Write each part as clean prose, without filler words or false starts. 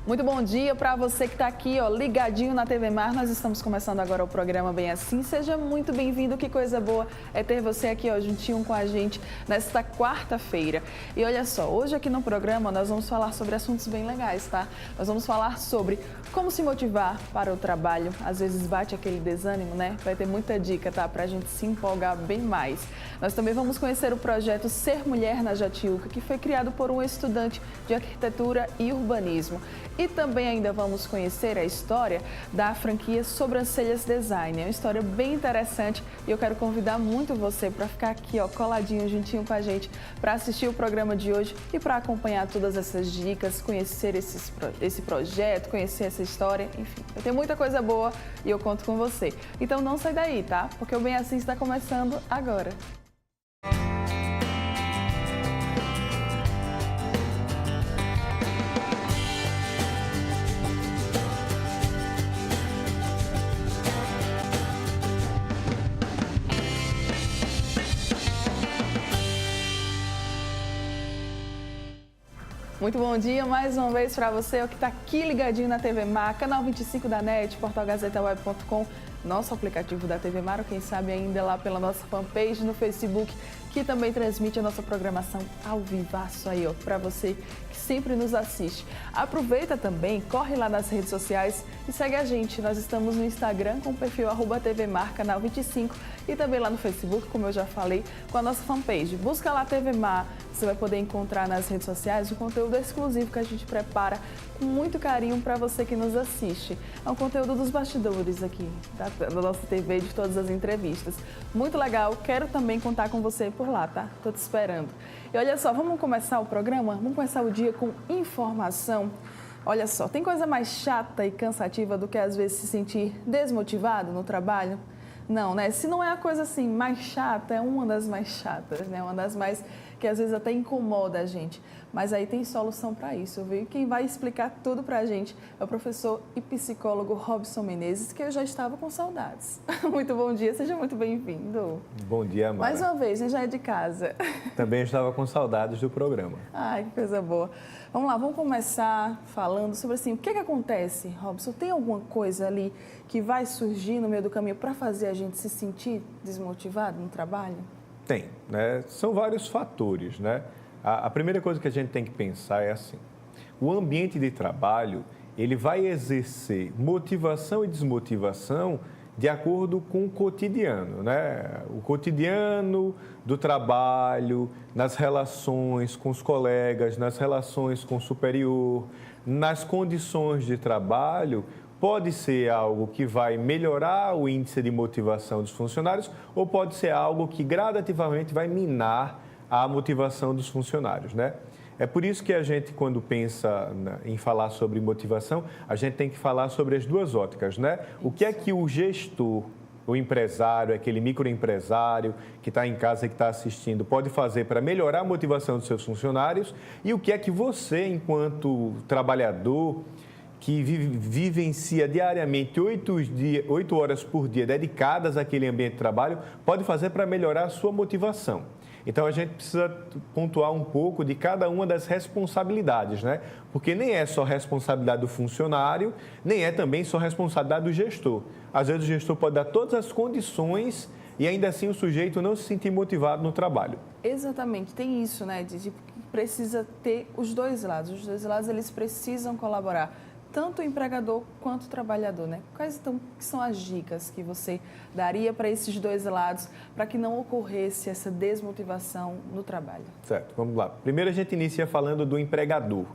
Muito bom dia para você que está aqui, ó, ligadinho na TV Mar. Nós estamos começando agora o programa Bem Assim. Seja muito bem-vindo, que coisa boa é ter você aqui, ó, juntinho com a gente nesta quarta-feira. E olha só, hoje aqui no programa nós vamos falar sobre assuntos bem legais, tá? Nós vamos falar sobre como se motivar para o trabalho. Às vezes bate aquele desânimo, né? Vai ter muita dica, tá? Para a gente se empolgar bem mais. Nós também vamos conhecer o projeto Ser Mulher na Jatiuca, que foi criado por um estudante de arquitetura e urbanismo. E também ainda vamos conhecer a história da franquia Sobrancelhas Design. É uma história bem interessante e eu quero convidar muito você para ficar aqui, ó, coladinho, juntinho com a gente, para assistir o programa de hoje e para acompanhar todas essas dicas, conhecer esse projeto, conhecer essa história, enfim. Eu tenho muita coisa boa e eu conto com você. Então não sai daí, tá? Porque o Bem Assim está começando agora. Muito bom dia mais uma vez para você, que está aqui ligadinho na TV Mar, canal 25 da NET, portalgazetaweb.com, nosso aplicativo da TV Mar, ou quem sabe ainda lá pela nossa fanpage no Facebook, que também transmite a nossa programação ao vivaço aí, ó, para você que sempre nos assiste. Aproveita também, corre lá nas redes sociais e segue a gente. Nós estamos no Instagram com o perfil @TVMar, canal 25, e também lá no Facebook, como eu já falei, com a nossa fanpage. Busca lá TV Mar, você vai poder encontrar nas redes sociais o conteúdo exclusivo que a gente prepara com muito carinho para você que nos assiste. É um conteúdo dos bastidores aqui da nossa TV, de todas as entrevistas. Muito legal, quero também contar com você por lá, tá? Tô te esperando. E olha só, vamos começar o programa? Vamos começar o dia com informação. Olha só, tem coisa mais chata e cansativa do que às vezes se sentir desmotivado no trabalho? Não, né? Se não é a coisa assim mais chata, é uma das mais chatas, né? Uma das mais que às vezes até incomoda a gente. Mas aí tem solução para isso, viu? Quem vai explicar tudo para a gente é o professor e psicólogo Robson Menezes, que eu já estava com saudades. Muito bom dia, seja muito bem-vindo. Bom dia, Mara. Mais uma vez, já é de casa. Também estava com saudades do programa. Ai, que coisa boa. Vamos lá, vamos começar falando sobre assim, o que acontece, Robson? Tem alguma coisa ali que vai surgir no meio do caminho para fazer a gente se sentir desmotivado no trabalho? Tem, né? São vários fatores, né? A primeira coisa que a gente tem que pensar é assim, o ambiente de trabalho, ele vai exercer motivação e desmotivação de acordo com o cotidiano, né? O cotidiano do trabalho, nas relações com os colegas, nas relações com o superior, nas condições de trabalho, pode ser algo que vai melhorar o índice de motivação dos funcionários ou pode ser algo que gradativamente vai minar a motivação dos funcionários, né? É por isso que a gente, quando pensa em falar sobre motivação, a gente tem que falar sobre as duas óticas, né? O que é que o gestor, o empresário, aquele microempresário que está em casa e que está assistindo, pode fazer para melhorar a motivação dos seus funcionários e o que é que você, enquanto trabalhador, que vivencia diariamente 8 horas por dia dedicadas àquele ambiente de trabalho, pode fazer para melhorar a sua motivação. Então, a gente precisa pontuar um pouco de cada uma das responsabilidades, né? Porque nem é só responsabilidade do funcionário, nem é também só responsabilidade do gestor. Às vezes, o gestor pode dar todas as condições e, ainda assim, o sujeito não se sentir motivado no trabalho. Exatamente, tem isso, né? De precisa ter os dois lados. Os dois lados, eles precisam colaborar. Tanto o empregador quanto o trabalhador, né? Quais então que são as dicas que você daria para esses dois lados para que não ocorresse essa desmotivação no trabalho? Certo, vamos lá. Primeiro a gente inicia falando do empregador,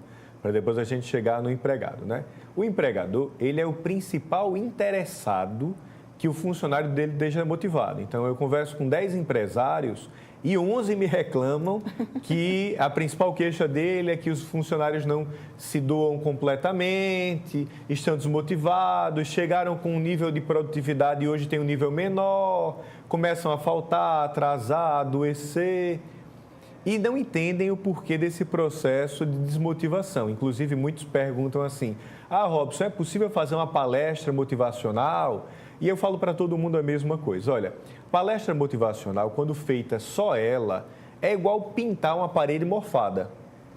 para depois a gente chegar no empregado, né? O empregador, ele é o principal interessado que o funcionário dele esteja motivado. Então, eu converso com 10 empresários e 11 me reclamam que a principal queixa dele é que os funcionários não se doam completamente, estão desmotivados, chegaram com um nível de produtividade e hoje tem um nível menor, começam a faltar, atrasar, adoecer e não entendem o porquê desse processo de desmotivação. Inclusive, muitos perguntam assim, Robson, é possível fazer uma palestra motivacional? E eu falo para todo mundo a mesma coisa. Olha, palestra motivacional, quando feita só ela, é igual pintar uma parede morfada.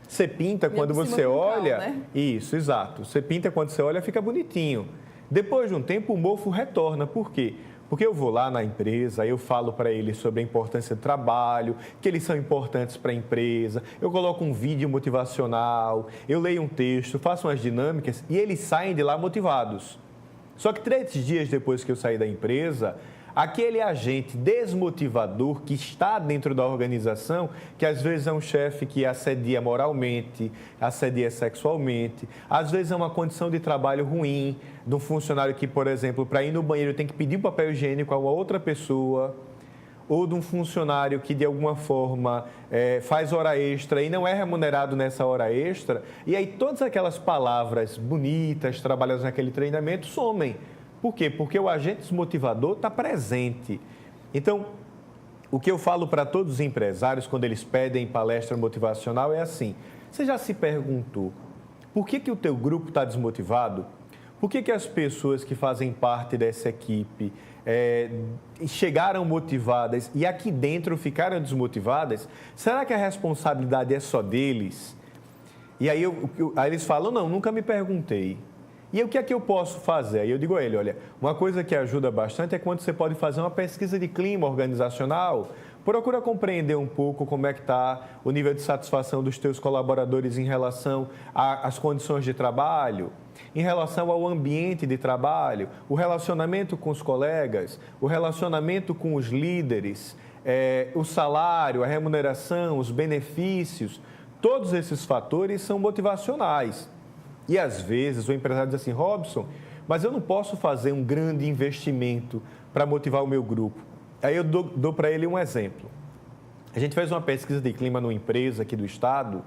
Você pinta quando você olha... Né? Isso, exato. Você pinta quando você olha, fica bonitinho. Depois de um tempo, o mofo retorna. Por quê? Porque eu vou lá na empresa, eu falo para eles sobre a importância do trabalho, que eles são importantes para a empresa, eu coloco um vídeo motivacional, eu leio um texto, faço umas dinâmicas e eles saem de lá motivados. Só que 3 dias depois que eu saí da empresa, aquele agente desmotivador que está dentro da organização, que às vezes é um chefe que assedia moralmente, assedia sexualmente, às vezes é uma condição de trabalho ruim, de um funcionário que, por exemplo, para ir no banheiro tem que pedir papel higiênico a uma outra pessoa, ou de um funcionário que, de alguma forma, faz hora extra e não é remunerado nessa hora extra, e aí todas aquelas palavras bonitas, trabalhadas naquele treinamento, somem. Por quê? Porque o agente desmotivador está presente. Então, o que eu falo para todos os empresários quando eles pedem palestra motivacional é assim: você já se perguntou por que o teu grupo está desmotivado? Por que as pessoas que fazem parte dessa equipe chegaram motivadas e aqui dentro ficaram desmotivadas? Será que a responsabilidade é só deles? E aí eles falam: não, nunca me perguntei. E o que é que eu posso fazer? Aí eu digo a ele: olha, uma coisa que ajuda bastante é quando você pode fazer uma pesquisa de clima organizacional. Procura compreender um pouco como é que está o nível de satisfação dos teus colaboradores em relação às condições de trabalho, em relação ao ambiente de trabalho, o relacionamento com os colegas, o relacionamento com os líderes, o salário, a remuneração, os benefícios. Todos esses fatores são motivacionais. E, às vezes, o empresário diz assim: Robson, mas eu não posso fazer um grande investimento para motivar o meu grupo. Aí eu dou para ele um exemplo. A gente fez uma pesquisa de clima numa empresa aqui do estado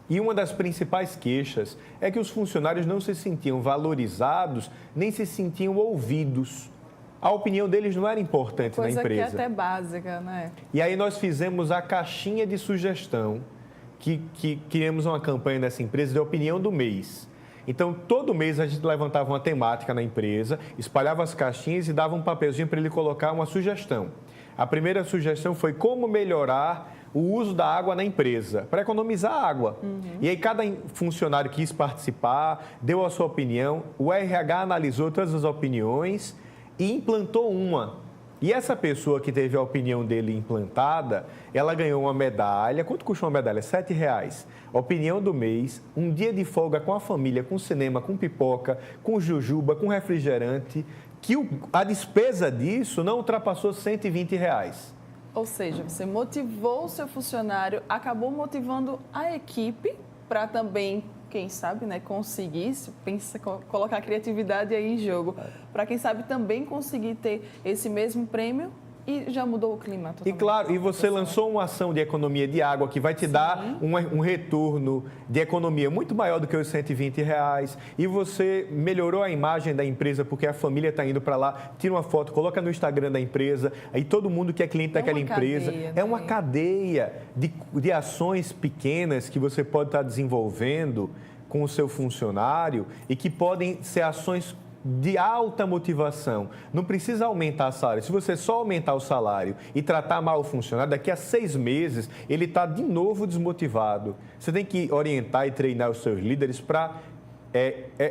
e uma das principais queixas é que os funcionários não se sentiam valorizados nem se sentiam ouvidos. A opinião deles não era importante na empresa. Coisa que é até básica, né? E aí nós fizemos a caixinha de sugestão, que criamos uma campanha nessa empresa de opinião do mês. Então, todo mês a gente levantava uma temática na empresa, espalhava as caixinhas e dava um papelzinho para ele colocar uma sugestão. A primeira sugestão foi como melhorar o uso da água na empresa, para economizar água. E aí cada funcionário quis participar, deu a sua opinião, o RH analisou todas as opiniões e implantou uma. E essa pessoa que teve a opinião dele implantada, ela ganhou uma medalha. Quanto custa uma medalha? R$7. Opinião do mês, um dia de folga com a família, com cinema, com pipoca, com jujuba, com refrigerante, que a despesa disso não ultrapassou R$120. Ou seja, você motivou o seu funcionário, acabou motivando a equipe para também, quem sabe, né, conseguir, colocar a criatividade aí em jogo, para quem sabe também conseguir ter esse mesmo prêmio e já mudou o clima totalmente. E claro, e você lançou uma ação de economia de água que vai te dar um retorno de economia muito maior do que os R$120 e você melhorou a imagem da empresa porque a família está indo para lá, tira uma foto, coloca no Instagram da empresa, aí todo mundo que é cliente daquela empresa. É uma cadeia de ações pequenas que você pode estar desenvolvendo com o seu funcionário e que podem ser ações de alta motivação. Não precisa aumentar o salário. Se você só aumentar o salário e tratar mal o funcionário, daqui a 6 meses ele está de novo desmotivado. Você tem que orientar e treinar os seus líderes para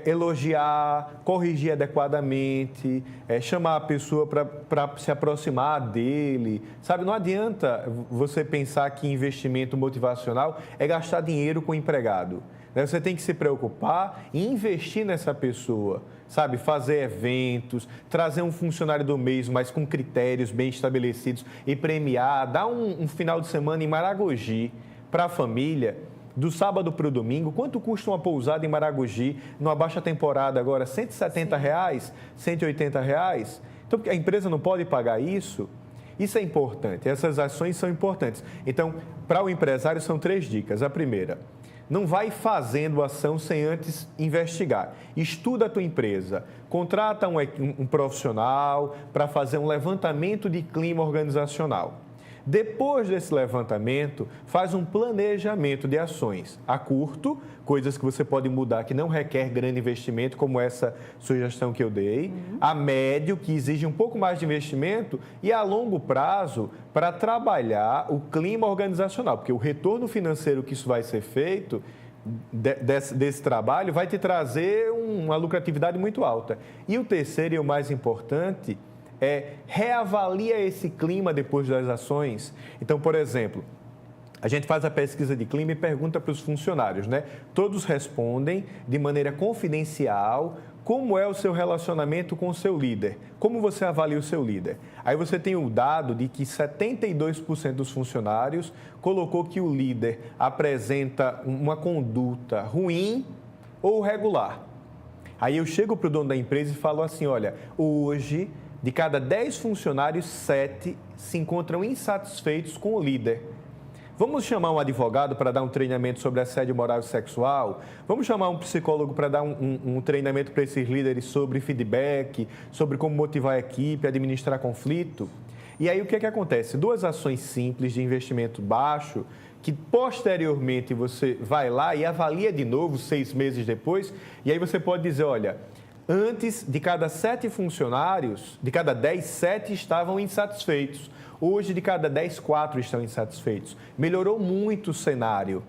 elogiar, corrigir adequadamente, chamar a pessoa para se aproximar dele. Sabe, não adianta você pensar que investimento motivacional é gastar dinheiro com o empregado. Você tem que se preocupar e investir nessa pessoa, sabe? Fazer eventos, trazer um funcionário do mês, mas com critérios bem estabelecidos e premiar, dar um final de semana em Maragogi para a família, do sábado para o domingo. Quanto custa uma pousada em Maragogi, numa baixa temporada agora? R$170, R$180? Então, a empresa não pode pagar isso? Isso é importante, essas ações são importantes. Então, para o empresário, são 3 dicas. A primeira: não vai fazendo ação sem antes investigar. Estuda a tua empresa, contrata um profissional para fazer um levantamento de clima organizacional. Depois desse levantamento, faz um planejamento de ações. A curto, coisas que você pode mudar que não requer grande investimento, como essa sugestão que eu dei. A médio, que exige um pouco mais de investimento. E a longo prazo, para trabalhar o clima organizacional. Porque o retorno financeiro que isso vai ser feito desse trabalho vai te trazer uma lucratividade muito alta. E o terceiro e o mais importante reavalia esse clima depois das ações. Então, por exemplo, a gente faz a pesquisa de clima e pergunta para os funcionários, né? Todos respondem de maneira confidencial como é o seu relacionamento com o seu líder, como você avalia o seu líder. Aí você tem o dado de que 72% dos funcionários colocou que o líder apresenta uma conduta ruim ou regular. Aí eu chego para o dono da empresa e falo assim, olha, hoje, de cada 10 funcionários, 7 se encontram insatisfeitos com o líder. Vamos chamar um advogado para dar um treinamento sobre assédio moral e sexual? Vamos chamar um psicólogo para dar um treinamento para esses líderes sobre feedback, sobre como motivar a equipe, administrar conflito? E aí o que acontece? 2 ações simples de investimento baixo, que posteriormente você vai lá e avalia de novo 6 meses depois, e aí você pode dizer, olha, antes de cada 7 funcionários, de cada 10, 7 estavam insatisfeitos. Hoje, de cada 10, 4 estão insatisfeitos. Melhorou muito o cenário.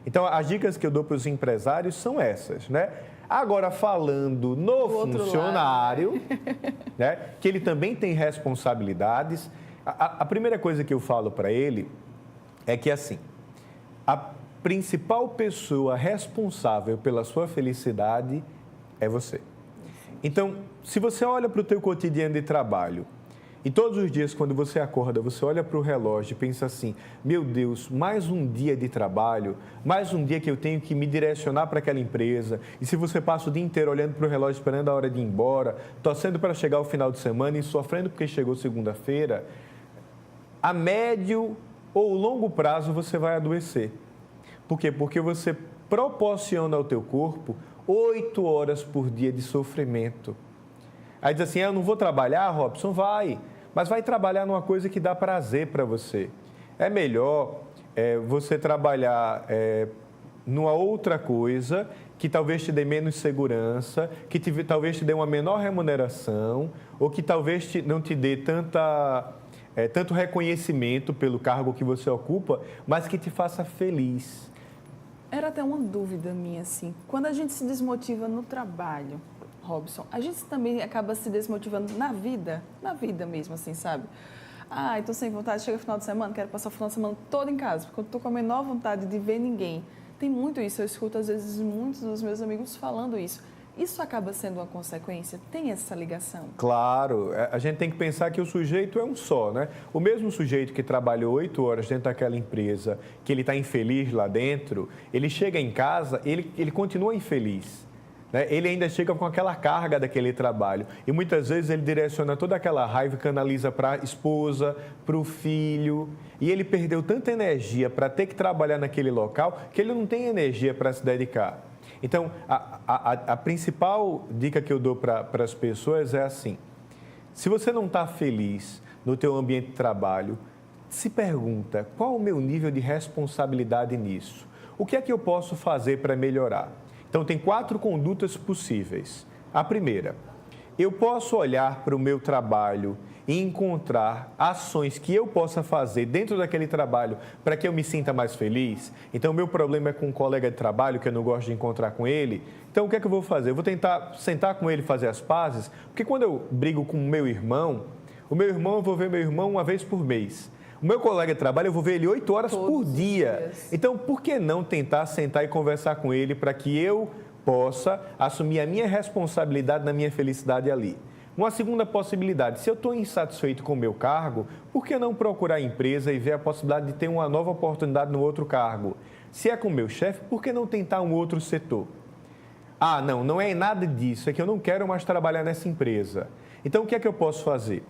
Então, as dicas que eu dou para os empresários são essas, né? Agora, falando no funcionário, né, que ele também tem responsabilidades, a primeira coisa que eu falo para ele é que, assim, a principal pessoa responsável pela sua felicidade é você. Então, se você olha para o teu cotidiano de trabalho, e todos os dias, quando você acorda, você olha para o relógio e pensa assim, meu Deus, mais um dia de trabalho, mais um dia que eu tenho que me direcionar para aquela empresa. E se você passa o dia inteiro olhando para o relógio, esperando a hora de ir embora, torcendo para chegar o final de semana e sofrendo porque chegou segunda-feira, a médio ou longo prazo você vai adoecer. Por quê? Porque você proporciona ao teu corpo 8 horas por dia de sofrimento. Aí diz assim, eu não vou trabalhar, Robson? Vai. Mas vai trabalhar numa coisa que dá prazer para você. É melhor você trabalhar numa outra coisa que talvez te dê menos segurança, que talvez te dê uma menor remuneração, ou que talvez não te dê tanto reconhecimento pelo cargo que você ocupa, mas que te faça feliz. Era até uma dúvida minha, assim. Quando a gente se desmotiva no trabalho, Robson, a gente também acaba se desmotivando na vida mesmo, assim, sabe? Ah, estou sem vontade, chega o final de semana, quero passar o final de semana todo em casa, porque eu estou com a menor vontade de ver ninguém. Tem muito isso, eu escuto às vezes muitos dos meus amigos falando isso. Isso acaba sendo uma consequência? Tem essa ligação? Claro, a gente tem que pensar que o sujeito é um só, né? O mesmo sujeito que trabalhou 8 horas dentro daquela empresa, que ele está infeliz lá dentro, ele chega em casa, ele continua infeliz. Ele ainda chega com aquela carga daquele trabalho e muitas vezes ele direciona toda aquela raiva e canaliza para a esposa, para o filho, e ele perdeu tanta energia para ter que trabalhar naquele local que ele não tem energia para se dedicar. Então, a principal dica que eu dou para as pessoas é assim, se você não está feliz no teu ambiente de trabalho, se pergunta qual o meu nível de responsabilidade nisso? O que é que eu posso fazer para melhorar? Então, tem 4 condutas possíveis. A primeira, eu posso olhar para o meu trabalho e encontrar ações que eu possa fazer dentro daquele trabalho para que eu me sinta mais feliz. Então, o meu problema é com um colega de trabalho que eu não gosto de encontrar com ele. Então, o que é que eu vou fazer? Eu vou tentar sentar com ele e fazer as pazes, porque quando eu brigo com o meu irmão, eu vou ver meu irmão uma vez por mês. O meu colega de trabalho, eu vou ver ele 8 horas por dia. Então, por que não tentar sentar e conversar com ele para que eu possa assumir a minha responsabilidade na minha felicidade ali? Uma segunda possibilidade, se eu estou insatisfeito com o meu cargo, por que não procurar a empresa e ver a possibilidade de ter uma nova oportunidade no outro cargo? Se é com o meu chefe, por que não tentar um outro setor? Ah, não é nada disso, é que eu não quero mais trabalhar nessa empresa. Então, o que é que eu posso fazer?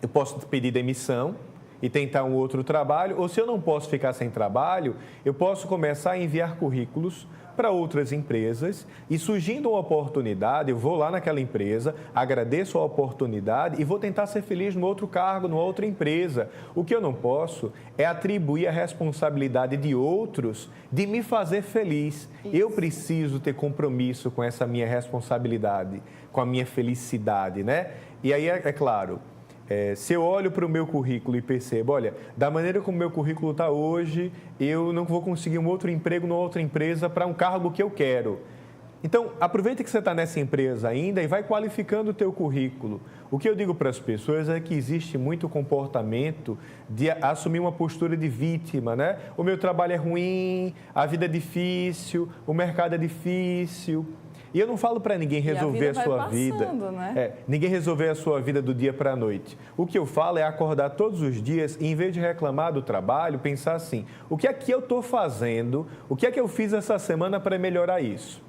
Eu posso pedir demissão e tentar um outro trabalho, ou se eu não posso ficar sem trabalho, eu posso começar a enviar currículos para outras empresas e, surgindo uma oportunidade, eu vou lá naquela empresa, agradeço a oportunidade e vou tentar ser feliz no outro cargo, numa outra empresa. O que eu não posso é atribuir a responsabilidade de outros de me fazer feliz. Isso. Eu preciso ter compromisso com essa minha responsabilidade, com a minha felicidade, né? E aí, é claro, se eu olho para o meu currículo e percebo, olha, da maneira como o meu currículo está hoje, eu não vou conseguir um outro emprego numa outra empresa para um cargo que eu quero. Então, aproveita que você está nessa empresa ainda e vai qualificando o teu currículo. O que eu digo para as pessoas é que existe muito comportamento de assumir uma postura de vítima, né? O meu trabalho é ruim, a vida é difícil, o mercado é difícil. E eu não falo para ninguém resolver a sua vida. Né? Ninguém resolver a sua vida do dia para a noite. O que eu falo é acordar todos os dias e, em vez de reclamar do trabalho, pensar assim: o que é que eu estou fazendo? O que é que eu fiz essa semana para melhorar isso?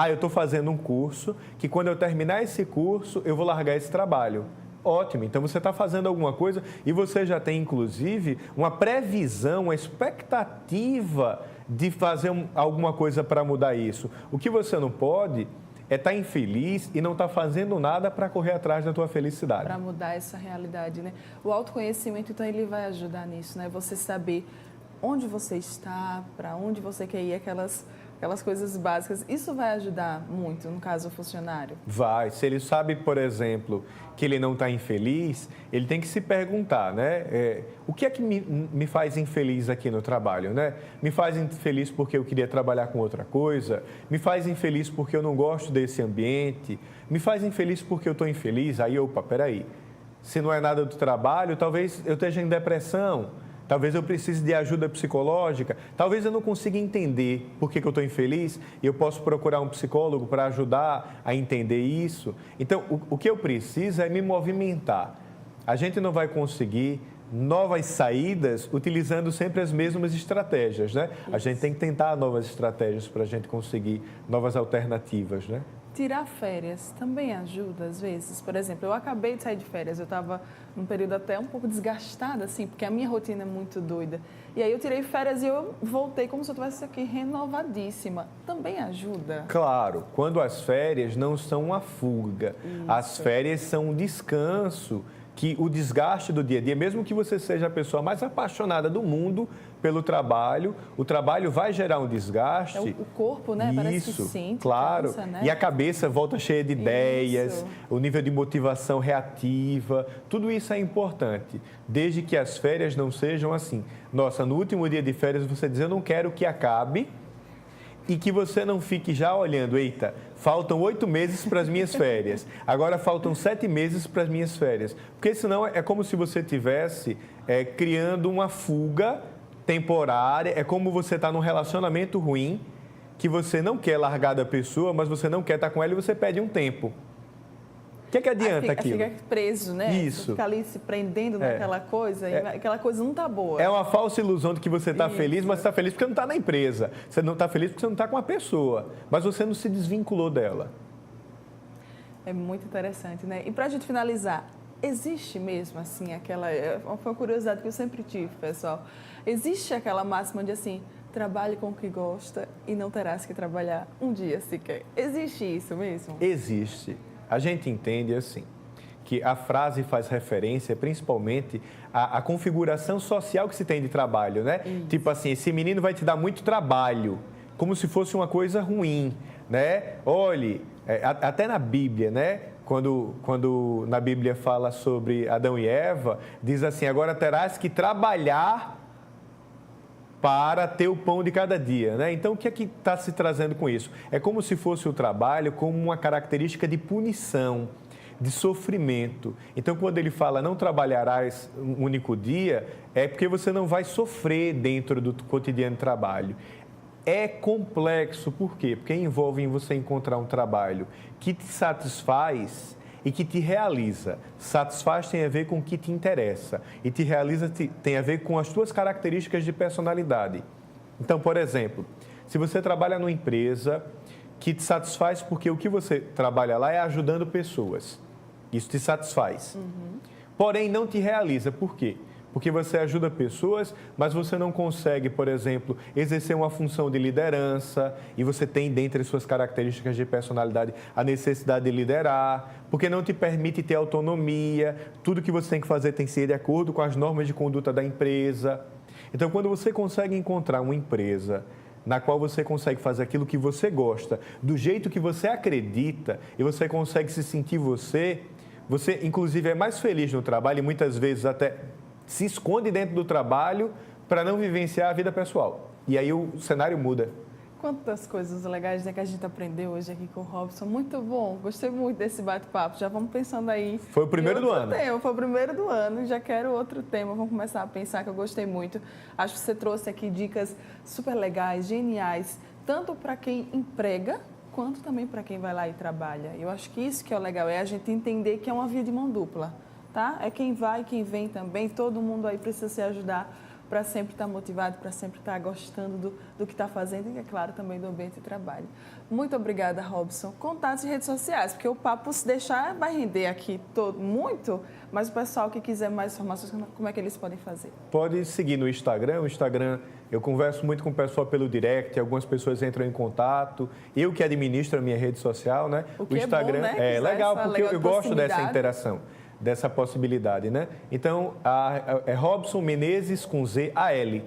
Eu estou fazendo um curso que, quando eu terminar esse curso, eu vou largar esse trabalho. Ótimo, então você está fazendo alguma coisa e você já tem, inclusive, uma previsão, uma expectativa de fazer alguma coisa para mudar isso. O que você não pode é estar infeliz e não estar fazendo nada para correr atrás da tua felicidade. Para mudar essa realidade, né? O autoconhecimento, então, ele vai ajudar nisso, né? Você saber onde você está, para onde você quer ir, aquelas coisas básicas. Isso vai ajudar muito, no caso, o funcionário? Vai. Se ele sabe, por exemplo, que ele não está infeliz, ele tem que se perguntar, né? O que é que me faz infeliz aqui no trabalho, né? Me faz infeliz porque eu queria trabalhar com outra coisa? Me faz infeliz porque eu não gosto desse ambiente? Me faz infeliz porque eu estou infeliz? Aí, peraí. Se não é nada do trabalho, talvez eu esteja em depressão. Talvez eu precise de ajuda psicológica, talvez eu não consiga entender por que eu estou infeliz e eu posso procurar um psicólogo para ajudar a entender isso. Então, o que eu preciso é me movimentar. A gente não vai conseguir novas saídas utilizando sempre as mesmas estratégias, né? A gente tem que tentar novas estratégias para a gente conseguir novas alternativas, né? Tirar férias também ajuda, às vezes. Por exemplo, eu acabei de sair de férias, eu estava num período até um pouco desgastada, assim, porque a minha rotina é muito doida. E aí eu tirei férias e eu voltei como se eu estivesse aqui renovadíssima. Também ajuda? Claro, quando as férias não são uma fuga, as férias são um descanso, que o desgaste do dia a dia, mesmo que você seja a pessoa mais apaixonada do mundo pelo trabalho, o trabalho vai gerar um desgaste. O corpo, né? Parece que sente, claro. Cansa, né? E a cabeça volta cheia de ideias, o nível de motivação reativa, tudo isso é importante, desde que as férias não sejam assim. Nossa, no último dia de férias você diz, eu não quero que acabe, e que você não fique já olhando, eita, faltam 8 meses para as minhas férias, agora faltam 7 meses para as minhas férias. Porque senão é como se você estivesse criando uma fuga temporária, é como você está num relacionamento ruim, que você não quer largar da pessoa, mas você não quer estar com ela e você pede um tempo. O que é que adianta aquilo? Fica preso, né? Isso. Fica ali se prendendo naquela coisa, e aquela coisa não está boa. É uma falsa ilusão de que você está feliz, mas você está feliz porque não está na empresa. Você não está feliz porque você não está com a pessoa, mas você não se desvinculou dela. É muito interessante, né? E para a gente finalizar, existe mesmo, assim, foi uma curiosidade que eu sempre tive, pessoal. Existe aquela máxima de, assim, trabalhe com o que gosta e não terás que trabalhar um dia sequer. Existe isso mesmo? Existe. A gente entende assim, que a frase faz referência principalmente à configuração social que se tem de trabalho, né? Isso. Tipo assim, esse menino vai te dar muito trabalho, como se fosse uma coisa ruim, né? Olhe, até na Bíblia, né? Quando na Bíblia fala sobre Adão e Eva, diz assim, agora terás que trabalhar para ter o pão de cada dia, né? Então, o que é que está se trazendo com isso? É como se fosse o trabalho como uma característica de punição, de sofrimento. Então, quando ele fala não trabalharás um único dia, é porque você não vai sofrer dentro do cotidiano de trabalho. É complexo, por quê? Porque envolve em você encontrar um trabalho que te satisfaz e que te realiza. Satisfaz tem a ver com o que te interessa e te realiza tem a ver com as tuas características de personalidade. Então, por exemplo, se você trabalha numa empresa que te satisfaz porque o que você trabalha lá é ajudando pessoas, isso te satisfaz. Porém, não te realiza. Por quê? porque você ajuda pessoas, mas você não consegue, por exemplo, exercer uma função de liderança e você tem, dentre as suas características de personalidade, a necessidade de liderar, porque não te permite ter autonomia, tudo que você tem que fazer tem que ser de acordo com as normas de conduta da empresa. Então, quando você consegue encontrar uma empresa na qual você consegue fazer aquilo que você gosta, do jeito que você acredita, e você consegue se sentir você, inclusive, é mais feliz no trabalho e muitas vezes até se esconde dentro do trabalho para não vivenciar a vida pessoal. E aí o cenário muda. Quantas coisas legais que a gente aprendeu hoje aqui com o Robson. Muito bom, gostei muito desse bate-papo. Já vamos pensando aí. Foi o primeiro do ano. Foi o primeiro do ano, já quero outro tema. Vamos começar a pensar, que eu gostei muito. Acho que você trouxe aqui dicas super legais, geniais, tanto para quem emprega, quanto também para quem vai lá e trabalha. Eu acho que isso que é o legal, é a gente entender que é uma via de mão dupla, tá? É quem vai, quem vem também, todo mundo aí precisa se ajudar para sempre estar motivado, para sempre estar gostando do que está fazendo e, é claro, também do ambiente de trabalho. Muito obrigada, Robson. Contatos e redes sociais, porque o papo, se deixar, vai render aqui muito, mas o pessoal que quiser mais informações, como é que eles podem fazer? Pode seguir no Instagram. O Instagram, eu converso muito com o pessoal pelo direct, algumas pessoas entram em contato, eu que administro a minha rede social, né? O Instagram é bom, né? É legal, porque eu gosto dessa interação, dessa possibilidade, né? Então, é Robson Menezes com Z, A-L,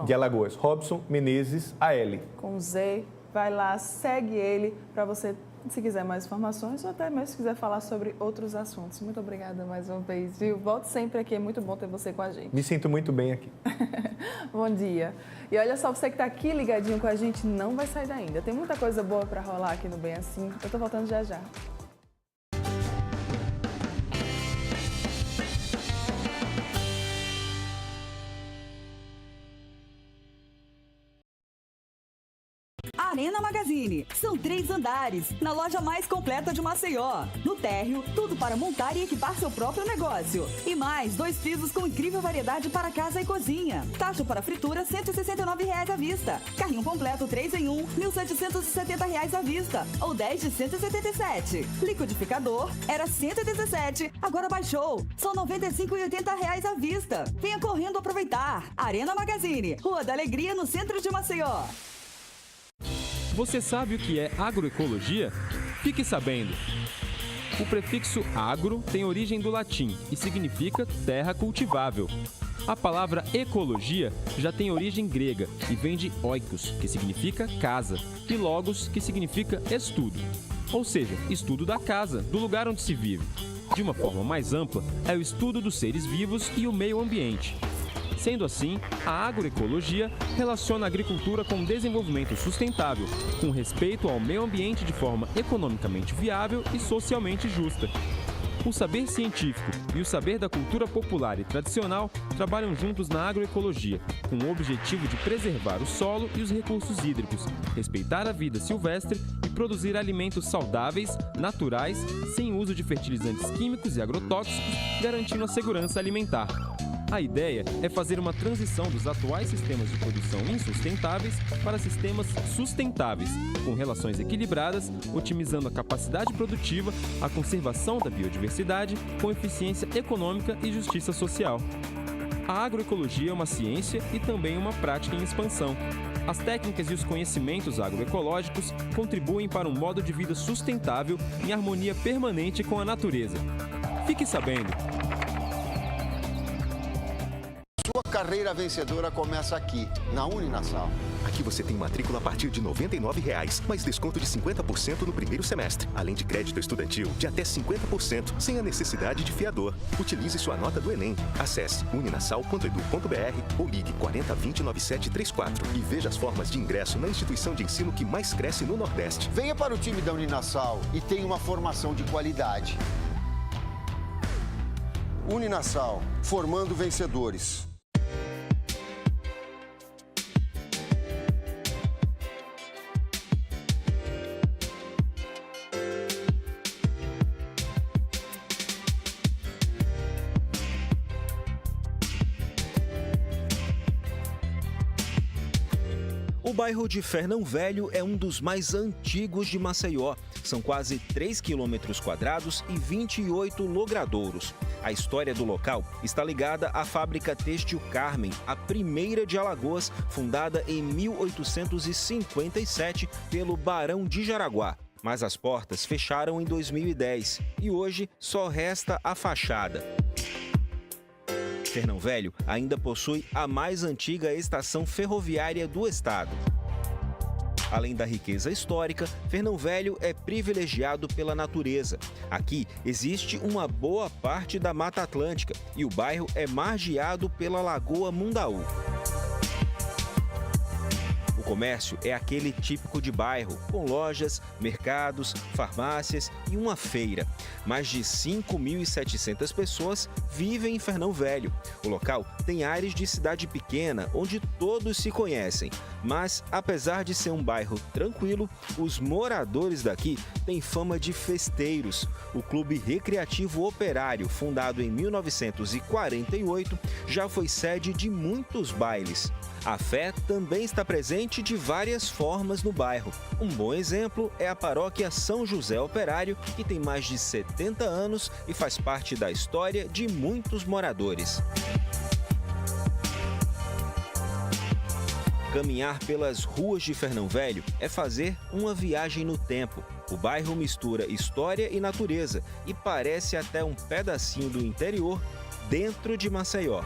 de Alagoas. Robson Menezes, A-L. Com Z, vai lá, segue ele para você, se quiser mais informações ou até mesmo se quiser falar sobre outros assuntos. Muito obrigada mais uma vez, viu? Volte sempre aqui, é muito bom ter você com a gente. Me sinto muito bem aqui. Bom dia. E olha só, você que está aqui ligadinho com a gente, não vai sair daí ainda. Tem muita coisa boa para rolar aqui no Bem Assim. Eu estou voltando já já. Arena Magazine. São 3 andares, na loja mais completa de Maceió. No térreo, tudo para montar e equipar seu próprio negócio. E mais, 2 pisos com incrível variedade para casa e cozinha. Taxa para fritura, R$ 169,00 à vista. Carrinho completo 3 em 1, R$ 1.770,00 à vista. Ou 10 de R$ 177. Liquidificador, era R$ 117, agora baixou. São R$ 95,80 à vista. Venha correndo aproveitar. Arena Magazine, Rua da Alegria, no centro de Maceió. Você sabe o que é agroecologia? Fique sabendo! O prefixo agro tem origem do latim e significa terra cultivável. A palavra ecologia já tem origem grega e vem de oikos, que significa casa, e logos, que significa estudo. Ou seja, estudo da casa, do lugar onde se vive. De uma forma mais ampla, é o estudo dos seres vivos e o meio ambiente. Sendo assim, a agroecologia relaciona a agricultura com o desenvolvimento sustentável, com respeito ao meio ambiente de forma economicamente viável e socialmente justa. O saber científico e o saber da cultura popular e tradicional trabalham juntos na agroecologia, com o objetivo de preservar o solo e os recursos hídricos, respeitar a vida silvestre e produzir alimentos saudáveis, naturais, sem uso de fertilizantes químicos e agrotóxicos, garantindo a segurança alimentar. A ideia é fazer uma transição dos atuais sistemas de produção insustentáveis para sistemas sustentáveis, com relações equilibradas, otimizando a capacidade produtiva, a conservação da biodiversidade, com eficiência econômica e justiça social. A agroecologia é uma ciência e também uma prática em expansão. As técnicas e os conhecimentos agroecológicos contribuem para um modo de vida sustentável em harmonia permanente com a natureza. Fique sabendo! Sua carreira vencedora começa aqui, na Uninassal. Aqui você tem matrícula a partir de R$ 99,00, mais desconto de 50% no primeiro semestre, além de crédito estudantil de até 50%, sem a necessidade de fiador. Utilize sua nota do Enem. Acesse uninassal.edu.br ou ligue 4020-9734 e veja as formas de ingresso na instituição de ensino que mais cresce no Nordeste. Venha para o time da Uninassal e tenha uma formação de qualidade. Uninassal, formando vencedores. O bairro de Fernão Velho é um dos mais antigos de Maceió. São quase 3 quilômetros quadrados e 28 logradouros. A história do local está ligada à fábrica têxtil Carmen, a primeira de Alagoas, fundada em 1857 pelo Barão de Jaraguá. Mas as portas fecharam em 2010 e hoje só resta a fachada. Fernão Velho ainda possui a mais antiga estação ferroviária do estado. Além da riqueza histórica, Fernão Velho é privilegiado pela natureza. Aqui existe uma boa parte da Mata Atlântica e o bairro é margeado pela Lagoa Mundaú. O comércio é aquele típico de bairro, com lojas, mercados, farmácias e uma feira. Mais de 5.700 pessoas vivem em Fernão Velho. O local tem ares de cidade pequena, onde todos se conhecem. Mas, apesar de ser um bairro tranquilo, os moradores daqui têm fama de festeiros. O Clube Recreativo Operário, fundado em 1948, já foi sede de muitos bailes. A fé também está presente de várias formas no bairro. Um bom exemplo é a paróquia São José Operário, que tem mais de 70 anos e faz parte da história de muitos moradores. Caminhar pelas ruas de Fernão Velho é fazer uma viagem no tempo. O bairro mistura história e natureza e parece até um pedacinho do interior dentro de Maceió.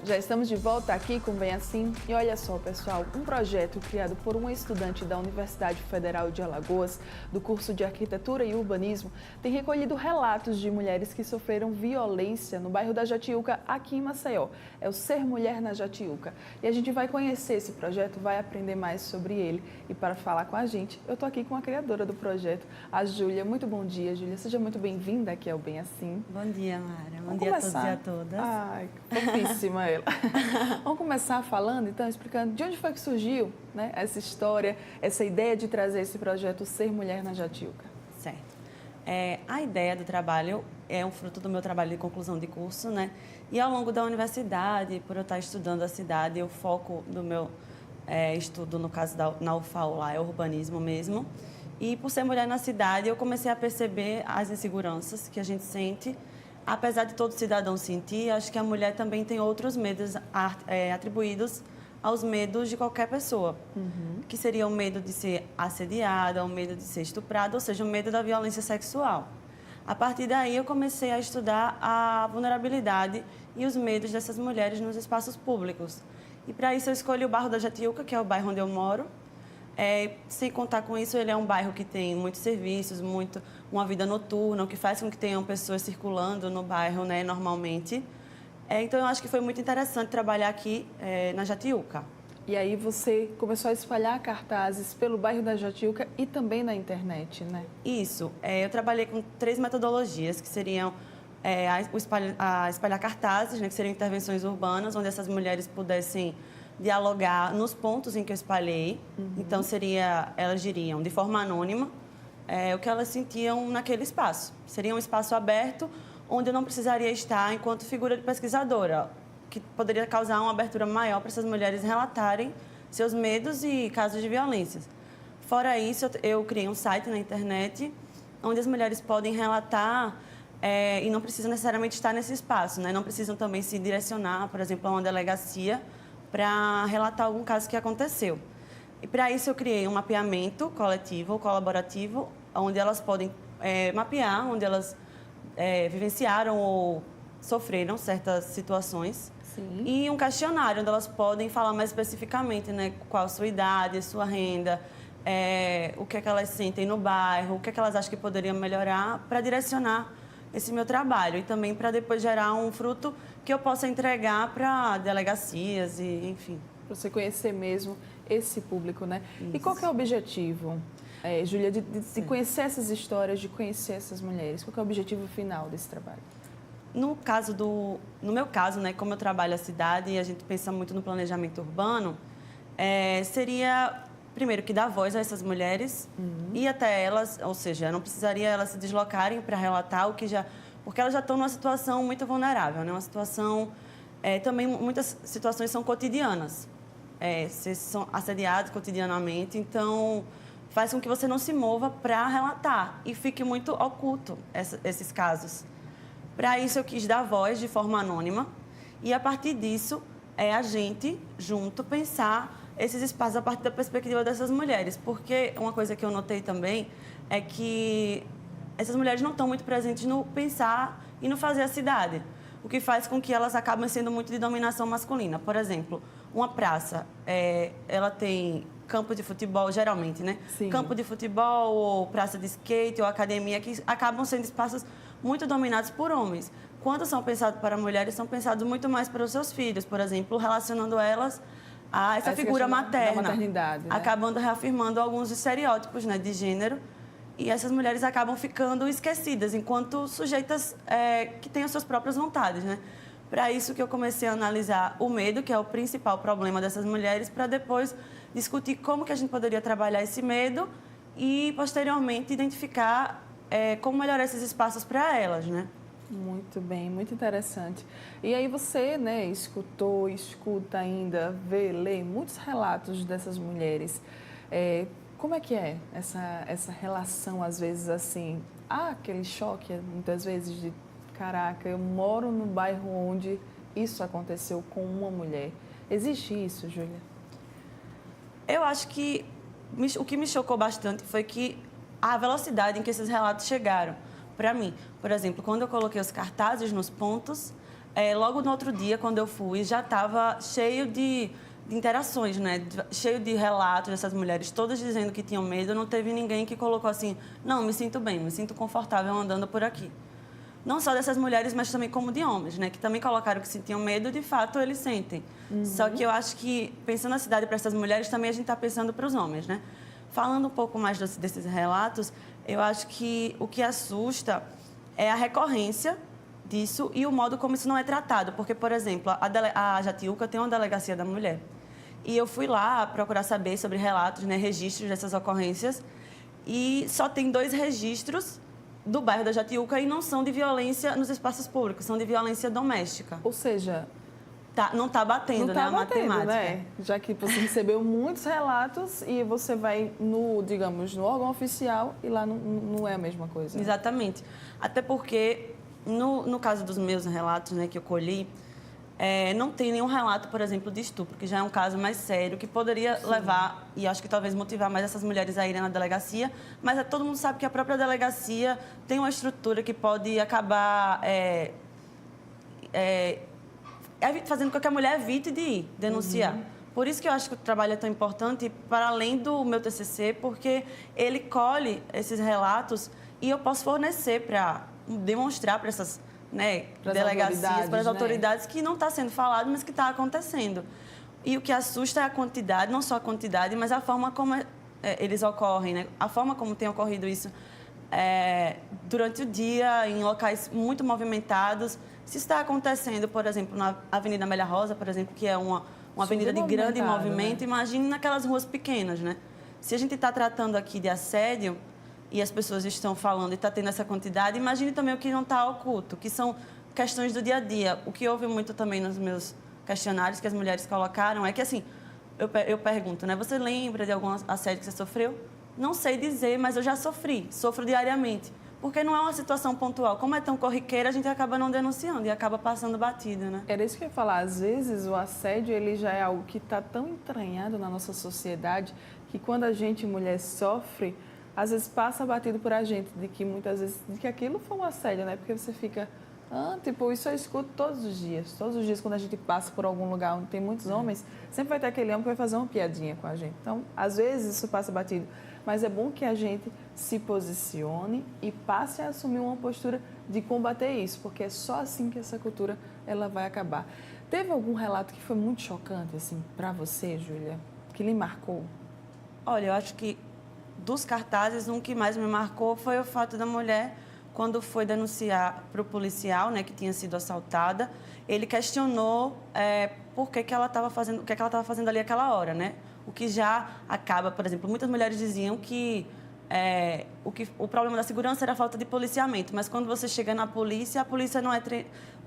Já estamos de volta aqui com Bem Assim. E olha só, pessoal, um projeto criado por uma estudante da Universidade Federal de Alagoas, do curso de Arquitetura e Urbanismo, tem recolhido relatos de mulheres que sofreram violência no bairro da Jatiuca, aqui em Maceió. É o Ser Mulher na Jatiuca. E a gente vai conhecer esse projeto, vai aprender mais sobre ele. E para falar com a gente, eu estou aqui com a criadora do projeto, a Júlia. Muito bom dia, Júlia. Seja muito bem-vinda aqui ao Bem Assim. Bom dia, Mara. Vamos dia começar. A todos e a todas. Ai, fofíssima ela. Vamos começar falando, então, explicando de onde foi que surgiu, né, essa história, essa ideia de trazer esse projeto Ser Mulher na Jatiuca. Certo. A ideia do trabalho é um fruto do meu trabalho de conclusão de curso, né? E ao longo da universidade, por eu estar estudando a cidade, o foco do meu estudo, no caso na UFAO, lá é urbanismo mesmo. E por ser mulher na cidade, eu comecei a perceber as inseguranças que a gente sente. Apesar de todo cidadão sentir, acho que a mulher também tem outros medos atribuídos aos medos de qualquer pessoa. Que seria o medo de ser assediada, o medo de ser estuprada, ou seja, o medo da violência sexual. A partir daí, eu comecei a estudar a vulnerabilidade e os medos dessas mulheres nos espaços públicos. E para isso, eu escolhi o bairro da Jatiuca, que é o bairro onde eu moro. Sem contar com isso, ele é um bairro que tem muitos serviços, uma vida noturna, o que faz com que tenham pessoas circulando no bairro, né, normalmente. Então, eu acho que foi muito interessante trabalhar aqui na Jatiuca. E aí você começou a espalhar cartazes pelo bairro da Jatiuca e também na internet, né? Isso. Eu trabalhei com 3 metodologias, que seriam espalhar cartazes, né, que seriam intervenções urbanas, onde essas mulheres pudessem dialogar nos pontos em que eu espalhei. Então, elas diriam de forma anônima o que elas sentiam naquele espaço. Seria um espaço aberto, onde eu não precisaria estar enquanto figura de pesquisadora, que poderia causar uma abertura maior para essas mulheres relatarem seus medos e casos de violências. Fora isso, eu criei um site na internet, onde as mulheres podem relatar e não precisam necessariamente estar nesse espaço, né? Não precisam também se direcionar, por exemplo, a uma delegacia, para relatar algum caso que aconteceu. E para isso eu criei um mapeamento coletivo, colaborativo, onde elas podem mapear, onde elas vivenciaram ou sofreram certas situações. Sim. E um questionário, onde elas podem falar mais especificamente, né, qual a sua idade, a sua renda, o que é que elas sentem no bairro, o que é que elas acham que poderiam melhorar, para direcionar esse meu trabalho e também para depois gerar um fruto que eu possa entregar para delegacias e, enfim. Para você conhecer mesmo esse público, né? Isso. E qual que é o objetivo, Júlia, de conhecer essas histórias, de conhecer essas mulheres? Qual que é o objetivo final desse trabalho? no meu caso, né, como eu trabalho a cidade e a gente pensa muito no planejamento urbano, seria, primeiro, que dar voz a essas mulheres e até elas, ou seja, não precisaria elas se deslocarem para relatar o que já... Porque elas já estão numa situação muito vulnerável, né? Uma situação... também muitas situações são cotidianas. Vocês são assediados cotidianamente, então faz com que você não se mova para relatar e fique muito oculto esses casos. Para isso, eu quis dar voz de forma anônima e, a partir disso, a gente, junto, pensar esses espaços a partir da perspectiva dessas mulheres. Porque uma coisa que eu notei também é que essas mulheres não estão muito presentes no pensar e no fazer a cidade, o que faz com que elas acabem sendo muito de dominação masculina. Por exemplo, uma praça, ela tem campo de futebol, geralmente, né? Sim. Campo de futebol, ou praça de skate, ou academia, que acabam sendo espaços muito dominados por homens. Quando são pensados para mulheres, são pensados muito mais para os seus filhos, por exemplo, relacionando elas a essa figura materna, da maternidade, né? acabando reafirmando alguns estereótipos, né, de gênero, e essas mulheres acabam ficando esquecidas, enquanto sujeitas que têm as suas próprias vontades, né? Para isso que eu comecei a analisar o medo, que é o principal problema dessas mulheres, para depois discutir como que a gente poderia trabalhar esse medo e, posteriormente, identificar como melhorar esses espaços para elas, né? Muito bem, muito interessante. E aí você, né, escuta ainda, lê muitos relatos dessas mulheres. Como é que é essa relação, às vezes, assim? Há aquele choque, muitas vezes, de caraca, eu moro no bairro onde isso aconteceu com uma mulher. Existe isso, Júlia? Eu acho que o que me chocou bastante foi que a velocidade em que esses relatos chegaram para mim. Por exemplo, quando eu coloquei os cartazes nos pontos, logo no outro dia, quando eu fui, já estava cheio de interações, né? Cheio de relatos dessas mulheres, todas dizendo que tinham medo. Não teve ninguém que colocou assim, não, me sinto bem, me sinto confortável andando por aqui. Não só dessas mulheres, mas também como de homens, né? Que também colocaram que sentiam medo, de fato, eles sentem. Só que eu acho que, pensando na cidade para essas mulheres, também a gente está pensando para os homens, né? Falando um pouco mais desses relatos, eu acho que o que assusta é a recorrência disso e o modo como isso não é tratado. Porque, por exemplo, a Jatiuca tem uma delegacia da mulher. E eu fui lá procurar saber sobre relatos, né, registros dessas ocorrências. E só tem 2 registros do bairro da Jatiuca e não são de violência nos espaços públicos, são de violência doméstica. Ou seja... não está batendo, não tá né, a matemática. Né? Já que você recebeu muitos relatos e você vai no órgão oficial e lá não é a mesma coisa. Exatamente. Até porque, no caso dos meus relatos, né, que eu colhi, não tem nenhum relato, por exemplo, de estupro, que já é um caso mais sério, que poderia levar, e acho que talvez motivar mais essas mulheres a irem na delegacia, mas todo mundo sabe que a própria delegacia tem uma estrutura que pode acabar fazendo com que a mulher evite de ir denunciar. Por isso que eu acho que o trabalho é tão importante, para além do meu TCC, porque ele colhe esses relatos e eu posso fornecer para demonstrar para essas, né, delegacias, para as autoridades, que não está sendo falado, mas que está acontecendo. E o que assusta é a quantidade, não só a quantidade, mas a forma como eles ocorrem, né? A forma como tem ocorrido isso durante o dia, em locais muito movimentados. Se está acontecendo, por exemplo, na Avenida Amélia Rosa, por exemplo, que é uma avenida de grande movimento, né? Imagine naquelas ruas pequenas, né? Se a gente está tratando aqui de assédio e as pessoas estão falando e está tendo essa quantidade, imagine também o que não está oculto, que são questões do dia a dia. O que houve muito também nos meus questionários que as mulheres colocaram é que, assim, eu pergunto, né? Você lembra de algum assédio que você sofreu? Não sei dizer, mas eu já sofro diariamente. Porque não é uma situação pontual. Como é tão corriqueira, a gente acaba não denunciando e acaba passando batido, né? Era isso que eu ia falar. Às vezes, o assédio ele já é algo que está tão entranhado na nossa sociedade que quando a gente, mulher, sofre, às vezes passa batido por a gente, de que muitas vezes de que aquilo foi um assédio, né? Porque você fica... isso eu escuto todos os dias. Todos os dias, quando a gente passa por algum lugar onde tem muitos homens, sempre vai ter aquele homem que vai fazer uma piadinha com a gente. Então, às vezes, isso passa batido. Mas é bom que a gente se posicione e passe a assumir uma postura de combater isso, porque é só assim que essa cultura ela vai acabar. Teve algum relato que foi muito chocante, assim, para você, Júlia, que lhe marcou? Olha, eu acho que dos cartazes, um que mais me marcou foi o fato da mulher quando foi denunciar para o policial, né, que tinha sido assaltada, ele questionou por que ela estava fazendo, o que ela estava fazendo ali aquela hora, né? O que já acaba, por exemplo, muitas mulheres diziam que o problema da segurança era a falta de policiamento, mas quando você chega na polícia, a polícia não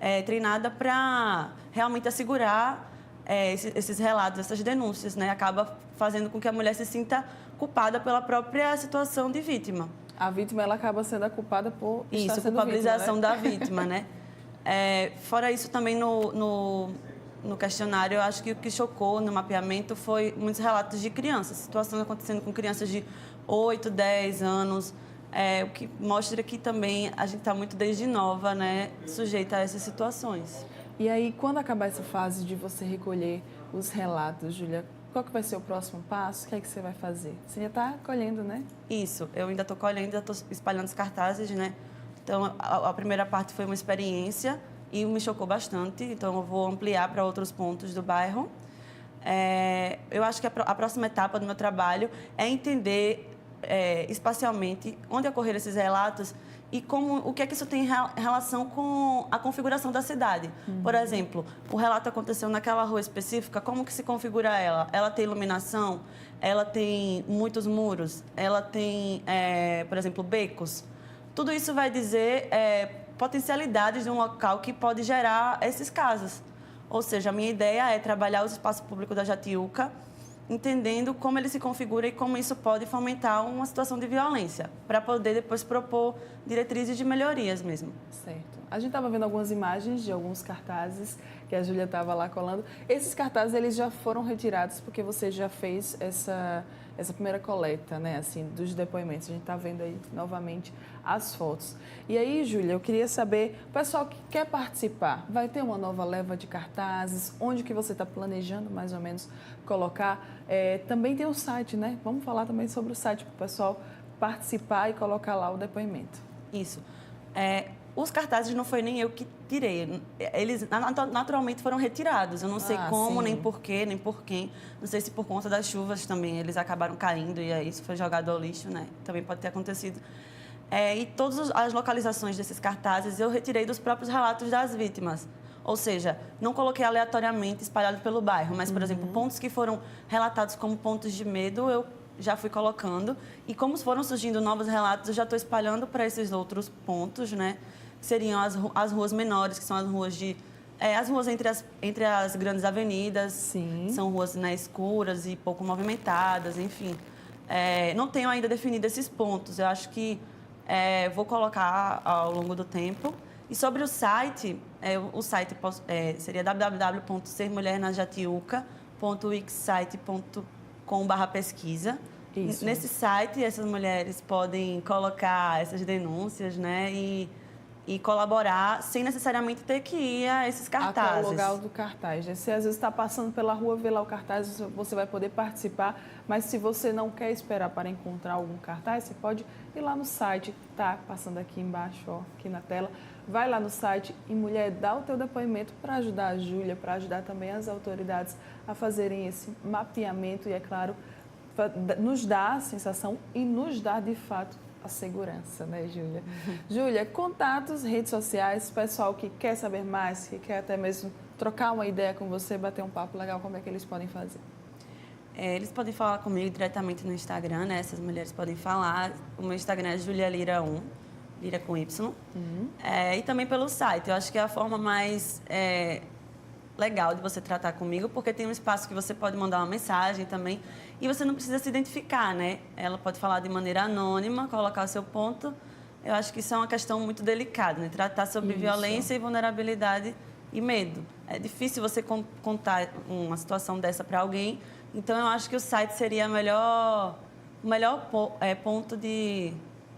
é treinada para realmente assegurar esses relatos, essas denúncias, né? Acaba fazendo com que a mulher se sinta culpada pela própria situação de vítima. A vítima, ela acaba sendo a culpada por estar Isso, sendo culpabilização vítima, né? da vítima, né? Fora isso, também no questionário, eu acho que o que chocou no mapeamento foi muitos relatos de crianças, situações acontecendo com crianças de 8, 10 anos, o que mostra que também a gente está muito desde nova, né, sujeita a essas situações. E aí, quando acabar essa fase de você recolher os relatos, Júlia, qual que vai ser o próximo passo? O que é que você vai fazer? Você já está colhendo, né? Isso, eu ainda estou colhendo, ainda estou espalhando os cartazes, né? Então, a primeira parte foi uma experiência e me chocou bastante, então eu vou ampliar para outros pontos do bairro. Eu acho que a próxima etapa do meu trabalho é entender espacialmente onde ocorreram esses relatos e o que é que isso tem em relação com a configuração da cidade. Por exemplo, o relato aconteceu naquela rua específica, como que se configura ela? Ela tem iluminação? Ela tem muitos muros? Ela tem, por exemplo, becos? Tudo isso vai dizer potencialidades de um local que pode gerar esses casos. Ou seja, a minha ideia é trabalhar o espaço público da Jatiuca, entendendo como ele se configura e como isso pode fomentar uma situação de violência, para poder depois propor diretrizes de melhorias mesmo. Certo. A gente estava vendo algumas imagens de alguns cartazes que a Júlia estava lá colando. Esses cartazes, eles já foram retirados porque você já fez essa primeira coleta, né, assim, dos depoimentos. A gente está vendo aí novamente as fotos. E aí, Júlia, eu queria saber, o pessoal que quer participar, vai ter uma nova leva de cartazes? Onde que você está planejando, mais ou menos, colocar? Também tem o site, né? Vamos falar também sobre o site para o pessoal participar e colocar lá o depoimento. Isso. Os cartazes não foi nem eu que tirei. Eles naturalmente foram retirados. Eu não sei como, sim. nem por quê, nem por quem. Não sei se por conta das chuvas também eles acabaram caindo e aí isso foi jogado ao lixo, né? Também pode ter acontecido. E todas as localizações desses cartazes eu retirei dos próprios relatos das vítimas. Ou seja, não coloquei aleatoriamente espalhado pelo bairro, mas, por exemplo, pontos que foram relatados como pontos de medo, eu já fui colocando. E como foram surgindo novos relatos, eu já estou espalhando para esses outros pontos, né? Seriam as ruas menores, que são as ruas as ruas entre as grandes avenidas. Sim. São ruas, né, escuras e pouco movimentadas, enfim. Não tenho ainda definido esses pontos. Eu acho que vou colocar ao longo do tempo. E sobre o site seria www.sermulhernajatiuca.wixsite.com/pesquisa. Isso. Nesse site, essas mulheres podem colocar essas denúncias, né, e colaborar sem necessariamente ter que ir a esses cartazes. Até o lugar do cartaz. Você às vezes está passando pela rua, vê lá o cartaz, você vai poder participar, mas se você não quer esperar para encontrar algum cartaz, você pode ir lá no site, tá passando aqui embaixo, ó, aqui na tela. Vai lá no site e, mulher, dá o teu depoimento para ajudar a Júlia, para ajudar também as autoridades a fazerem esse mapeamento e, é claro, nos dá a sensação e nos dá, de fato, a segurança, né, Júlia? Júlia, contatos, redes sociais, pessoal que quer saber mais, que quer até mesmo trocar uma ideia com você, bater um papo legal, como é que eles podem fazer? Eles podem falar comigo diretamente no Instagram, né? Essas mulheres podem falar. O meu Instagram é julialira1, Lira com Y. E também pelo site. Eu acho que é a forma mais legal de você tratar comigo, porque tem um espaço que você pode mandar uma mensagem também e você não precisa se identificar, né? Ela pode falar de maneira anônima, colocar o seu ponto. Eu acho que isso é uma questão muito delicada, né? Tratar sobre violência e vulnerabilidade e medo. É difícil você contar uma situação dessa para alguém, então eu acho que o site seria o melhor ponto de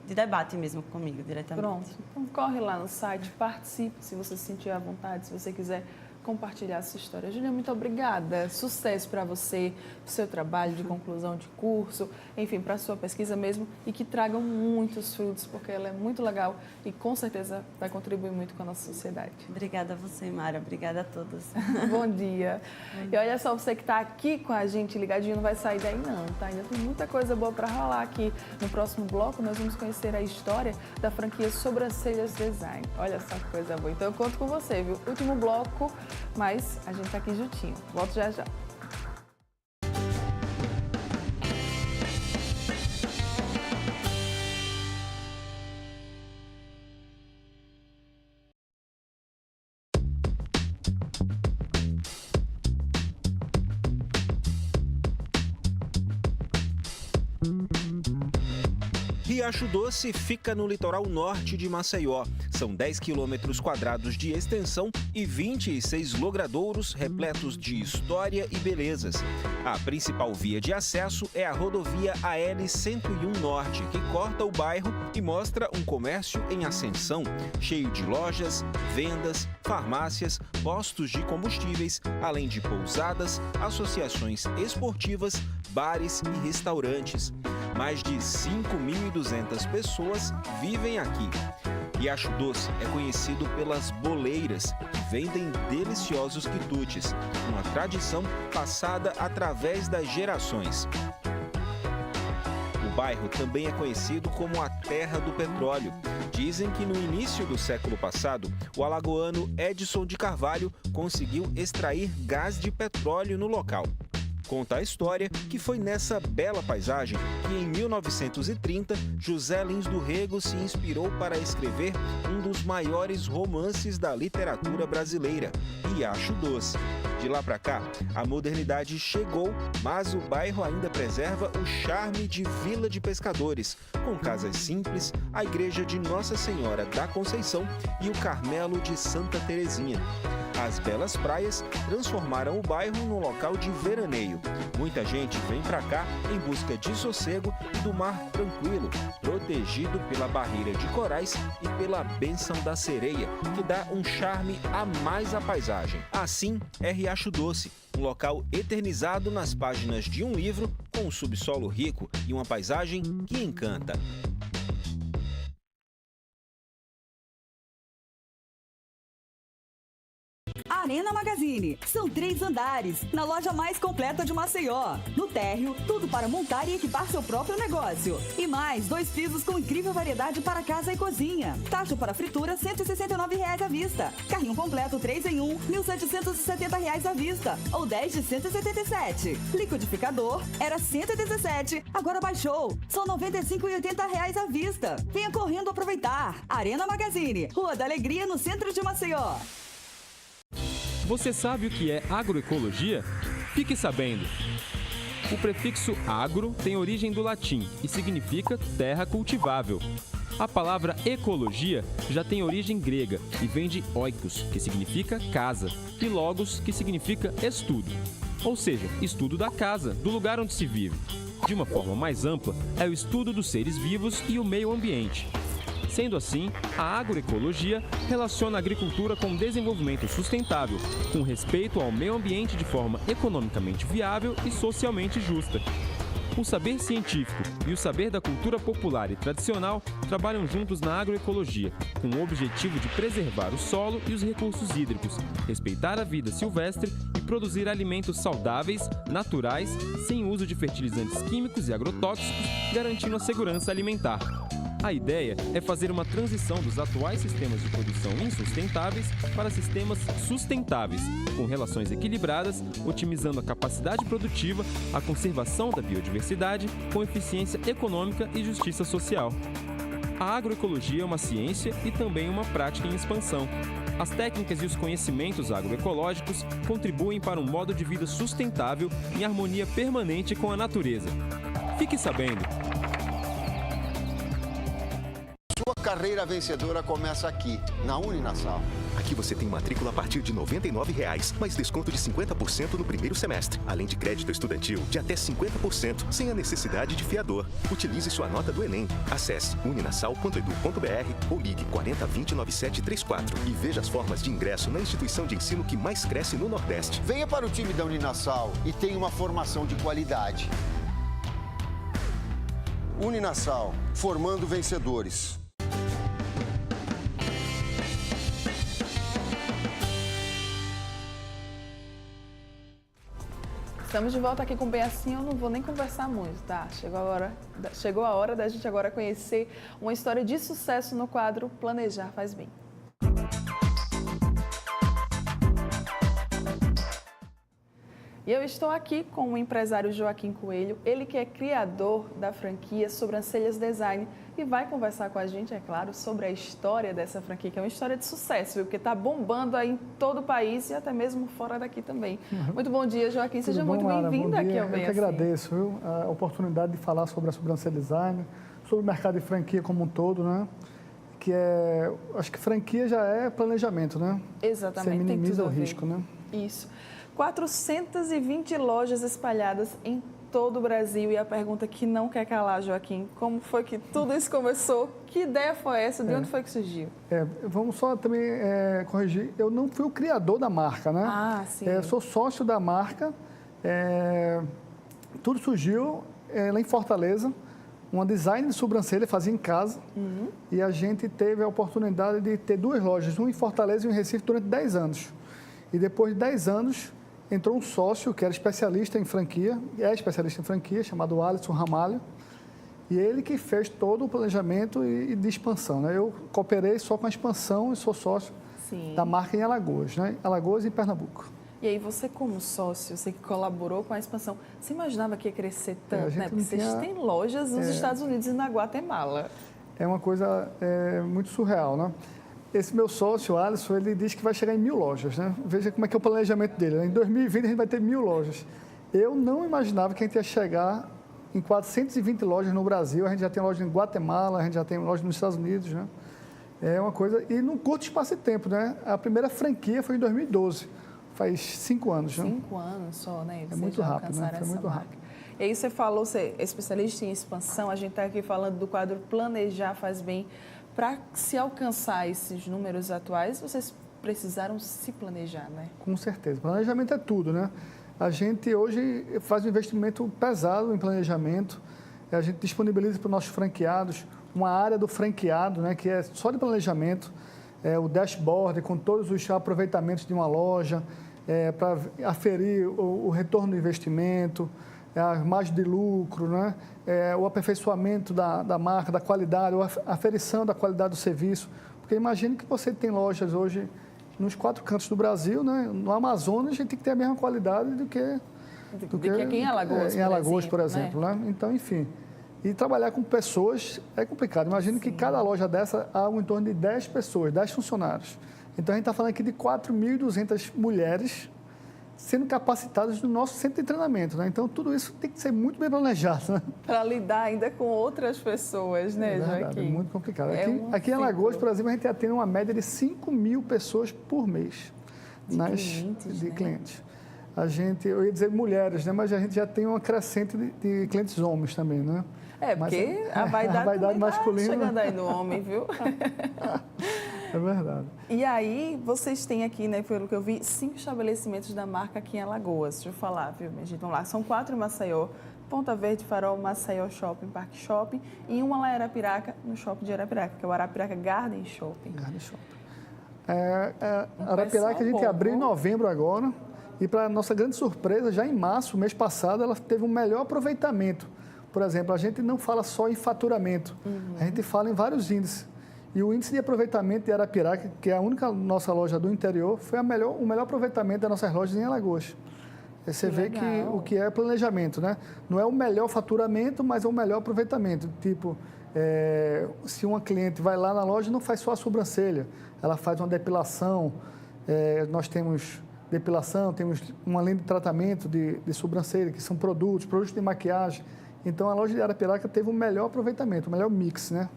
debate mesmo comigo, diretamente. Pronto. Então, corre lá no site, participe, se você se sentir à vontade, se você quiser compartilhar essa história. Júlia, muito obrigada. Sucesso para você, pro seu trabalho de conclusão de curso, enfim, para a sua pesquisa mesmo, e que tragam muitos frutos, porque ela é muito legal e com certeza vai contribuir muito com a nossa sociedade. Obrigada a você, Mara. Obrigada a todos. Bom dia. E olha só, você que está aqui com a gente ligadinho, não vai sair daí não, tá? Ainda tem muita coisa boa para rolar aqui. No próximo bloco, nós vamos conhecer a história da franquia Sobrancelhas Design. Olha só que coisa boa. Então eu conto com você, viu? Último bloco, mas a gente tá aqui juntinho. Volto já já. Riacho Doce fica no litoral norte de Maceió. São 10 quilômetros quadrados de extensão e 26 logradouros repletos de história e belezas. A principal via de acesso é a rodovia AL-101 Norte, que corta o bairro e mostra um comércio em ascensão, cheio de lojas, vendas, farmácias, postos de combustíveis, além de pousadas, associações esportivas, bares e restaurantes. Mais de 5.200 pessoas vivem aqui. Riacho Doce é conhecido pelas boleiras, que vendem deliciosos quitutes, uma tradição passada através das gerações. O bairro também é conhecido como a Terra do Petróleo. Dizem que no início do século passado, o alagoano Edson de Carvalho conseguiu extrair gás de petróleo no local. Conta a história que foi nessa bela paisagem que, em 1930, José Lins do Rego se inspirou para escrever um dos maiores romances da literatura brasileira, Riacho Doce. De lá para cá, a modernidade chegou, mas o bairro ainda preserva o charme de vila de pescadores, com casas simples, a igreja de Nossa Senhora da Conceição e o Carmelo de Santa Terezinha. As belas praias transformaram o bairro num local de veraneio. Muita gente vem para cá em busca de sossego e do mar tranquilo, protegido pela barreira de corais e pela bênção da sereia, que dá um charme a mais à paisagem. Assim é Riacho Doce, um local eternizado nas páginas de um livro com um subsolo rico e uma paisagem que encanta. Arena Magazine. São 3 andares, na loja mais completa de Maceió. No térreo, tudo para montar e equipar seu próprio negócio. E mais, 2 pisos com incrível variedade para casa e cozinha. Taxa para fritura, R$ 169,00 à vista. Carrinho completo 3 em 1, R$ 1.770,00 à vista. Ou 10 de R$ 177. Liquidificador, era R$ 117, agora baixou. São R$ 95,80 à vista. Venha correndo aproveitar. Arena Magazine, Rua da Alegria, no centro de Maceió. Você sabe o que é agroecologia? Fique sabendo! O prefixo agro tem origem do latim e significa terra cultivável. A palavra ecologia já tem origem grega e vem de oikos, que significa casa, e logos, que significa estudo. Ou seja, estudo da casa, do lugar onde se vive. De uma forma mais ampla, é o estudo dos seres vivos e o meio ambiente. Sendo assim, a agroecologia relaciona a agricultura com desenvolvimento sustentável, com respeito ao meio ambiente de forma economicamente viável e socialmente justa. O saber científico e o saber da cultura popular e tradicional trabalham juntos na agroecologia, com o objetivo de preservar o solo e os recursos hídricos, respeitar a vida silvestre e produzir alimentos saudáveis, naturais, sem uso de fertilizantes químicos e agrotóxicos, garantindo a segurança alimentar. A ideia é fazer uma transição dos atuais sistemas de produção insustentáveis para sistemas sustentáveis, com relações equilibradas, otimizando a capacidade produtiva, a conservação da biodiversidade, com eficiência econômica e justiça social. A agroecologia é uma ciência e também uma prática em expansão. As técnicas e os conhecimentos agroecológicos contribuem para um modo de vida sustentável em harmonia permanente com a natureza. Fique sabendo! Sua carreira vencedora começa aqui, na Uninassal. Aqui você tem matrícula a partir de R$ 99,00, mais desconto de 50% no primeiro semestre, além de crédito estudantil de até 50%, sem a necessidade de fiador. Utilize sua nota do Enem. Acesse uninassal.edu.br ou ligue 4020-9734 e veja as formas de ingresso na instituição de ensino que mais cresce no Nordeste. Venha para o time da Uninassal e tenha uma formação de qualidade. Uninassal, formando vencedores. Estamos de volta aqui com o Bem Assim, eu não vou nem conversar muito, tá? Chegou a hora da gente agora conhecer uma história de sucesso no quadro Planejar Faz Bem. E eu estou aqui com o empresário Joaquim Coelho, ele que é criador da franquia Sobrancelhas Design e vai conversar com a gente, é claro, sobre a história dessa franquia, que é uma história de sucesso, viu? Porque está bombando aí em todo o país e até mesmo fora daqui também. Muito bom dia, Joaquim, seja muito bem-vindo aqui ao Bem Assim. Eu que agradeço, viu, a oportunidade de falar sobre a Sobrancelha Design, sobre o mercado de franquia como um todo, né? Que é, acho que franquia já é planejamento, né? Exatamente. Você minimiza o risco, né? Isso. 420 lojas espalhadas em todo o Brasil. E a pergunta que não quer calar, Joaquim, como foi que tudo isso começou? Que ideia foi essa? De onde foi que surgiu? Vamos só também corrigir. Eu não fui o criador da marca, né? Ah, sim. Sou sócio da marca. Tudo surgiu lá em Fortaleza. Uma design de sobrancelha fazia em casa. E a gente teve a oportunidade de ter duas lojas, uma em Fortaleza e uma em Recife, durante 10 anos. E depois de 10 anos, entrou um sócio que era especialista em franquia, chamado Alisson Ramalho, e ele que fez todo o planejamento e de expansão, né? Eu cooperei só com a expansão e sou sócio da marca em Alagoas, né? Alagoas e Pernambuco. E aí você como sócio, você que colaborou com a expansão, você imaginava que ia crescer tanto, né? Porque vocês têm lojas nos Estados Unidos e na Guatemala. É uma coisa muito surreal, né? Esse meu sócio, Alisson, ele diz que vai chegar em 1.000 lojas, né? Veja como é que é o planejamento dele. Em 2020 a gente vai ter 1.000 lojas. Eu não imaginava que a gente ia chegar em 420 lojas no Brasil. A gente já tem loja em Guatemala, a gente já tem loja nos Estados Unidos, né? É uma coisa... E num curto espaço de tempo, né? A primeira franquia foi em 2012. Faz 5 anos, né? 5 anos só, né? É muito rápido, né? Foi muito rápido. E aí você falou, você é especialista em expansão, a gente está aqui falando do quadro Planejar Faz Bem. Para se alcançar esses números atuais, vocês precisaram se planejar, né? Com certeza. Planejamento é tudo, né? A gente hoje faz um investimento pesado em planejamento. A gente disponibiliza para os nossos franqueados uma área do franqueado, né? Que é só de planejamento. O dashboard com todos os aproveitamentos de uma loja, para aferir o retorno do investimento, a margem de lucro, né? O aperfeiçoamento da marca, da qualidade, a aferição da qualidade do serviço. Porque imagine que você tem lojas hoje nos 4 cantos do Brasil, né? No Amazonas, a gente tem que ter a mesma qualidade do que aqui em Alagoas, em Alagoas, por exemplo, né? Então, enfim. E trabalhar com pessoas é complicado. Imagine que cada loja dessa há em torno de 10 pessoas, 10 funcionários. Então, a gente está falando aqui de 4.200 mulheres sendo capacitadas no nosso centro de treinamento, né? Então, tudo isso tem que ser muito bem planejado, né? Para lidar ainda com outras pessoas, né, Joaquim? É muito complicado. Aqui em Alagoas, por exemplo, a gente atende uma média de 5.000 pessoas por mês. De clientes. Eu ia dizer mulheres, né? Mas a gente já tem uma crescente de clientes homens também, né? Porque a vaidade masculina tá chegando aí no homem, viu? É verdade. E aí, vocês têm aqui, né, pelo que eu vi, 5 estabelecimentos da marca aqui em Alagoas. Deixa eu falar, viu, minha gente? Vamos lá. São 4 em Maceió, Ponta Verde, Farol, Maceió Shopping, Parque Shopping e uma lá em Arapiraca, no Shopping de Arapiraca, que é o Arapiraca Garden Shopping. Garden Shopping. Arapiraca a gente abriu em novembro agora e, para nossa grande surpresa, já em março, mês passado, ela teve um melhor aproveitamento. Por exemplo, a gente não fala só em faturamento, a gente fala em vários índices. E o índice de aproveitamento de Arapiraca, que é a única nossa loja do interior, foi o melhor aproveitamento das nossas lojas em Alagoas. Você vê que o que é planejamento, né? Não é o melhor faturamento, mas é o melhor aproveitamento. Tipo, se uma cliente vai lá na loja, não faz só a sobrancelha, ela faz uma depilação. Nós temos depilação, temos uma linha de tratamento de sobrancelha, que são produtos de maquiagem. Então, a loja de Arapiraca teve o melhor aproveitamento, o melhor mix, né?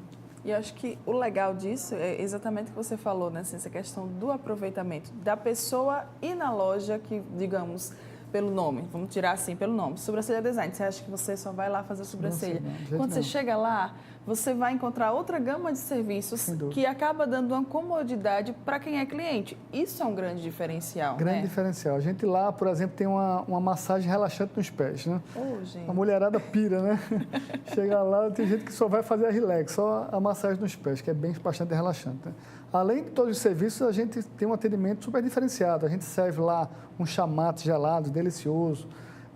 E eu acho que o legal disso é exatamente o que você falou, né? Assim, essa questão do aproveitamento da pessoa e na loja que, digamos, pelo nome, vamos tirar assim, pelo nome, sobrancelha design. Você acha que você só vai lá fazer a sobrancelha? Quando você chega lá, você vai encontrar outra gama de serviços que acaba dando uma comodidade para quem é cliente. Isso é um grande diferencial, Grande diferencial. A gente lá, por exemplo, tem uma massagem relaxante nos pés, né? Gente. A mulherada pira, né? Chega lá, tem gente que só vai fazer a relax, só a massagem nos pés, que é bastante relaxante, né? Além de todos os serviços, a gente tem um atendimento super diferenciado. A gente serve lá um chamate gelado, delicioso,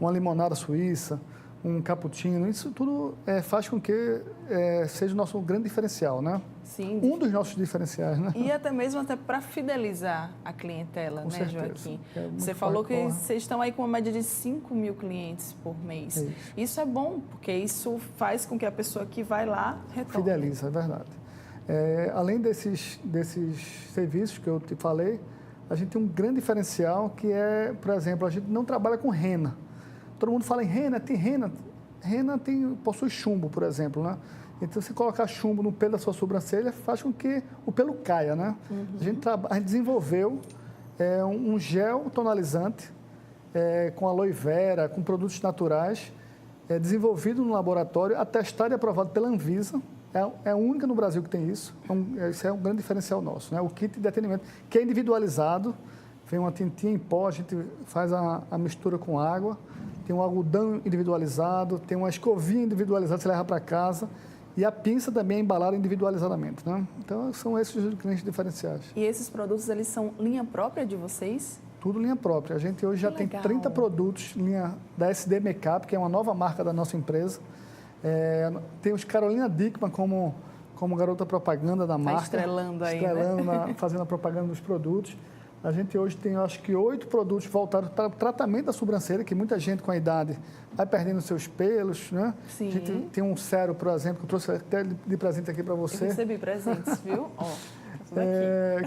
uma limonada suíça, um cappuccino. Isso tudo faz com que seja o nosso grande diferencial, né? Sim. Um dos nossos diferenciais, né? E até mesmo para fidelizar a clientela, Com né, certeza. Joaquim? Você falou que vocês estão aí com uma média de 5 mil clientes por mês. Isso é bom, porque isso faz com que a pessoa que vai lá retorne. Fideliza, é verdade. Além desses serviços que eu te falei, a gente tem um grande diferencial que é, por exemplo, a gente não trabalha com rena. Todo mundo fala em rena, tem rena. Rena possui chumbo, por exemplo, né? Então, se colocar chumbo no pelo da sua sobrancelha, faz com que o pelo caia, né? A gente desenvolveu um gel tonalizante com aloe vera, com produtos naturais, desenvolvido no laboratório, atestado e aprovado pela Anvisa. É a única no Brasil que tem isso. Esse é um grande diferencial nosso, né? O kit de atendimento, que é individualizado, vem uma tintinha em pó, a gente faz a mistura com água, tem um algodão individualizado, tem uma escovinha individualizada, você leva para casa, e a pinça também é embalada individualizadamente, né? Então, são esses os clientes diferenciais. E esses produtos, eles são linha própria de vocês? Tudo linha própria. A gente hoje já tem 30 produtos, linha da SD Makeup, que é uma nova marca da nossa empresa. Tem os Carolina Dickmann como garota propaganda da marca. Estrelando aí, né? Fazendo a propaganda dos produtos. A gente hoje tem, acho que, 8 produtos voltados para o tratamento da sobrancelha, que muita gente com a idade vai perdendo seus pelos, né? Sim. A gente tem um sérum, por exemplo, que eu trouxe até de presente aqui para você. Eu recebi presentes, viu?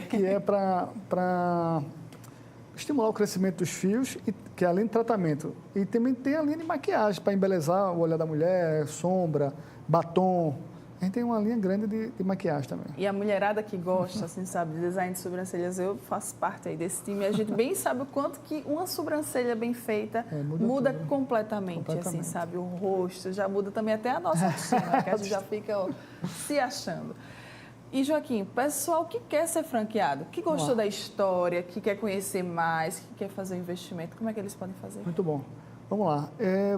Que é para estimular o crescimento dos fios, que é além de tratamento. E também tem a linha de maquiagem, para embelezar o olhar da mulher, sombra, batom. A gente tem uma linha grande de maquiagem também. E a mulherada que gosta, assim, sabe, de design de sobrancelhas, eu faço parte aí desse time. A gente bem sabe o quanto que uma sobrancelha bem feita muda completamente, assim, sabe? O rosto, já muda também até a nossa autoestima, que a gente já fica se achando. E, Joaquim, pessoal que quer ser franqueado, que gostou da história, que quer conhecer mais, que quer fazer um investimento, como é que eles podem fazer? Muito bom. Vamos lá.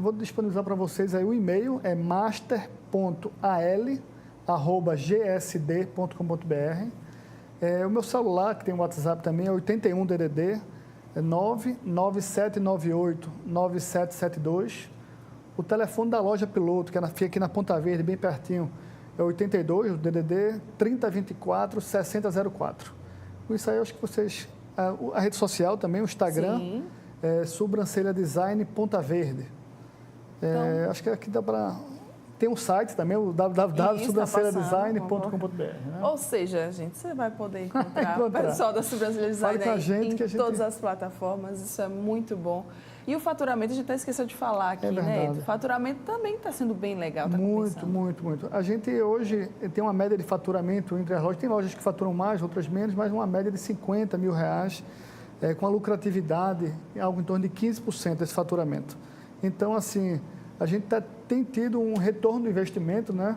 Vou disponibilizar para vocês aí o e-mail, é master.al@gsd.com.br. O meu celular, que tem o WhatsApp também, é 81 DDD 99798-9772. O telefone da loja Piloto, que fica aqui na Ponta Verde, bem pertinho, é 82, o DDD 3024-6004. Com isso aí, eu acho que vocês... A rede social também, o Instagram, Sobrancelha Design Ponta Verde. Então, acho que aqui dá para... Tem um site também, o www.sobrancelhadesign.com.br. Né? Ou seja, gente, você vai poder encontrar o pessoal da Sobrancelha Design em todas as plataformas. Isso é muito bom. E o faturamento, a gente até esqueceu de falar aqui, né? O faturamento também está sendo bem legal. Tá muito. A gente hoje tem uma média de faturamento entre as lojas. Tem lojas que faturam mais, outras menos, mas uma média de R$50 mil, com a lucratividade, algo em torno de 15% desse faturamento. Então, assim, a gente tem tido um retorno do investimento, né?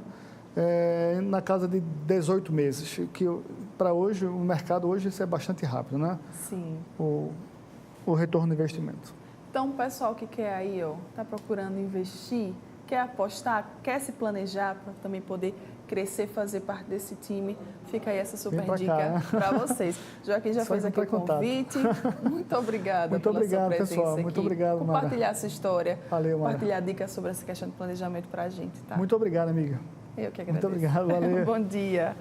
Na casa de 18 meses, que para hoje, o mercado hoje, isso é bastante rápido, né? Sim. O retorno do investimento. Então, o pessoal que quer aí, está procurando investir, quer apostar, quer se planejar para também poder crescer, fazer parte desse time, fica aí essa super dica para vocês. Joaquim já fez aqui o convite. Muito obrigada pela sua presença pessoal. aqui. Muito obrigado, Mara. Compartilhar essa história. Valeu, Mara. Compartilhar dicas sobre essa questão de planejamento para a gente, tá? Muito obrigado, amiga. Eu que agradeço. Muito obrigado, valeu. Bom dia.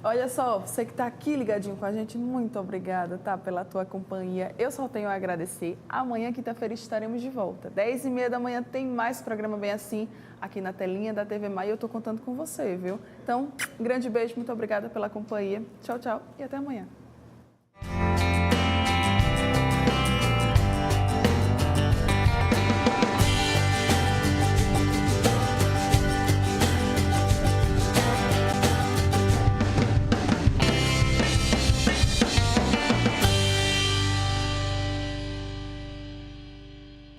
Olha só, você que está aqui ligadinho com a gente, muito obrigada, tá, pela tua companhia. Eu só tenho a agradecer. Amanhã, quinta-feira, estaremos de volta. 10h30 da manhã tem mais programa bem assim, aqui na telinha da TV Mar, e eu estou contando com você, viu? Então, um grande beijo, muito obrigada pela companhia. Tchau, tchau e até amanhã.